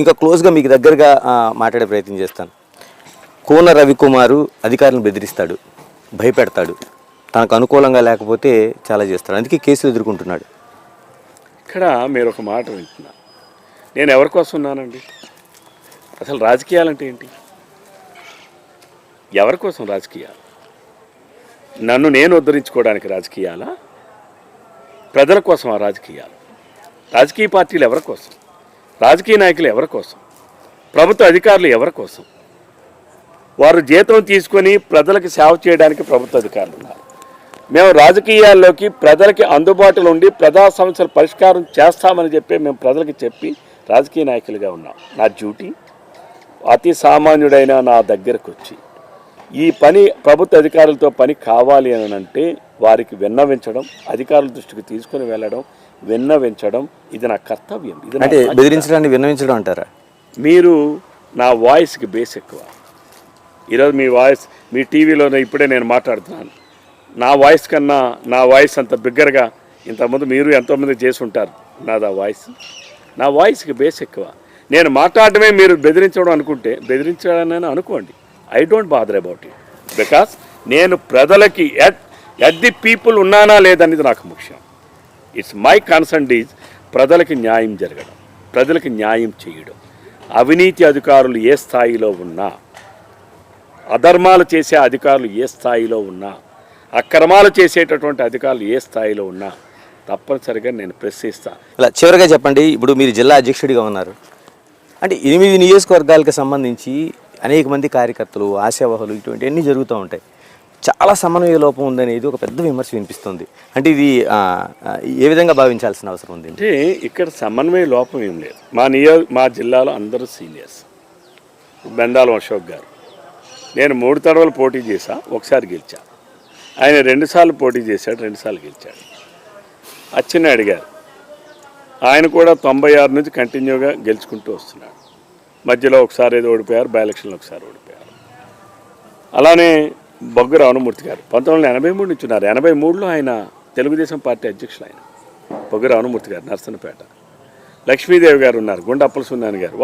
ఇంకా క్లోజ్గా మీకు దగ్గరగా మాట్లాడే ప్రయత్నం చేస్తాను. కోన రవికుమారు అధికారులను బెదిరిస్తాడు, భయపెడతాడు, తనకు అనుకూలంగా లేకపోతే చాలా చేస్తాడు, అందుకే కేసులు ఎదుర్కొంటున్నాడు. ఇక్కడ మీరు ఒక మాట వింటున్నా, నేను ఎవరి కోసం ఉన్నానండి? అసలు రాజకీయాలంటే ఏంటి? ఎవరి కోసం రాజకీయాలు? నన్ను నేను ఉద్ధరించుకోవడానికి రాజకీయాలా? ప్రజల కోసం ఆ రాజకీయాలు? రాజకీయ పార్టీలు ఎవరి కోసం? రాజకీయ నాయకులు ఎవరి కోసం? ప్రభుత్వ అధికారులు ఎవరి కోసం? వారు జీతం తీసుకొని ప్రజలకు సేవ చేయడానికి ప్రభుత్వ అధికారులు ఉన్నారు. మేము రాజకీయాల్లోకి ప్రజలకి అందుబాటులో ఉండి ప్రజా సమస్యల పరిష్కారం చేస్తామని చెప్పి మేము ప్రజలకు చెప్పి రాజకీయ నాయకులుగా ఉన్నాం. నా డ్యూటీ అతి సామాన్యుడైన నా దగ్గరకు వచ్చి ఈ పని ప్రభుత్వ అధికారులతో పని కావాలి అని అంటే వారికి విన్నవించడం, అధికారుల దృష్టికి తీసుకుని వెళ్ళడం, విన్నవించడం, ఇది నా కర్తవ్యం. ఇది అంటే బెదిరించడాన్ని విన్నవించడం అంటారా? మీరు నా వాయిస్కి బేస్ ఎక్కువ. ఈరోజు మీ వాయిస్ మీ టీవీలో ఇప్పుడే నేను మాట్లాడుతున్నాను, నా వాయిస్ కన్నా నా వాయిస్ అంత బిగ్గరగా ఇంతకుముందు మీరు ఎంతోమంది చేసి ఉంటారు. నాదా వాయిస్, నా వాయిస్కి బేస్ ఎక్కువ. నేను మాట్లాడటమే మీరు బెదిరించడం అనుకుంటే బెదిరించాలని అనుకోండి, I don't bother about it. Because నేను ప్రజలకి ఎట్ ది పీపుల్ ఉన్నానా లేదనేది నాకు ముఖ్యం. ఇట్స్ మై కన్సర్న్ ఈజ్ ప్రజలకి న్యాయం జరగడం, ప్రజలకి న్యాయం చేయడం. అవినీతి అధికారులు ఏ స్థాయిలో ఉన్నా, అధర్మాలు చేసే అధికారులు ఏ స్థాయిలో ఉన్నా, అక్రమాలు చేసేటటువంటి అధికారులు ఏ స్థాయిలో ఉన్నా తప్పనిసరిగా నేను ప్రశ్నిస్తాను. ఇలా చివరిగా చెప్పండి, ఇప్పుడు మీరు జిల్లా అధ్యక్షుడిగా ఉన్నారు అంటే 8 నియోజకవర్గాలకు సంబంధించి అనేక మంది కార్యకర్తలు, ఆశావహులు ఇటువంటివన్నీ జరుగుతూ ఉంటాయి. చాలా సమన్వయ లోపం ఉందనేది ఒక పెద్ద విమర్శ వినిపిస్తుంది. అంటే ఇది ఏ విధంగా భావించాల్సిన అవసరం ఉంది? అంటే ఇక్కడ సమన్వయ లోపం ఏం లేదు. మా జిల్లాలో అందరూ సీనియర్స్. బెందాలం అశోక్ గారు, నేను 3 తడవలు పోటీ చేశా, ఒకసారి గెలిచా. ఆయన 2 సార్లు పోటీ చేశాడు, 2 సార్లు గెలిచాడు. అచ్చెన్నాయుడు గారు, ఆయన కూడా 96 నుంచి కంటిన్యూగా గెలుచుకుంటూ వస్తున్నాడు. మధ్యలో ఒకసారి ఏదో ఓడిపోయారు, బై ఎలక్షన్లో ఒకసారి ఓడిపోయారు. అలానే బొగ్గ రావణమూర్తి గారు 1983 నుంచి ఉన్నారు. 83లో ఆయన తెలుగుదేశం పార్టీ అధ్యక్షులు. ఆయన బొగ్గ రావణమూర్తి గారు నర్సన్నపేట. లక్ష్మీదేవి గారు ఉన్నారు, గుండా అప్పలసుందాని గారు.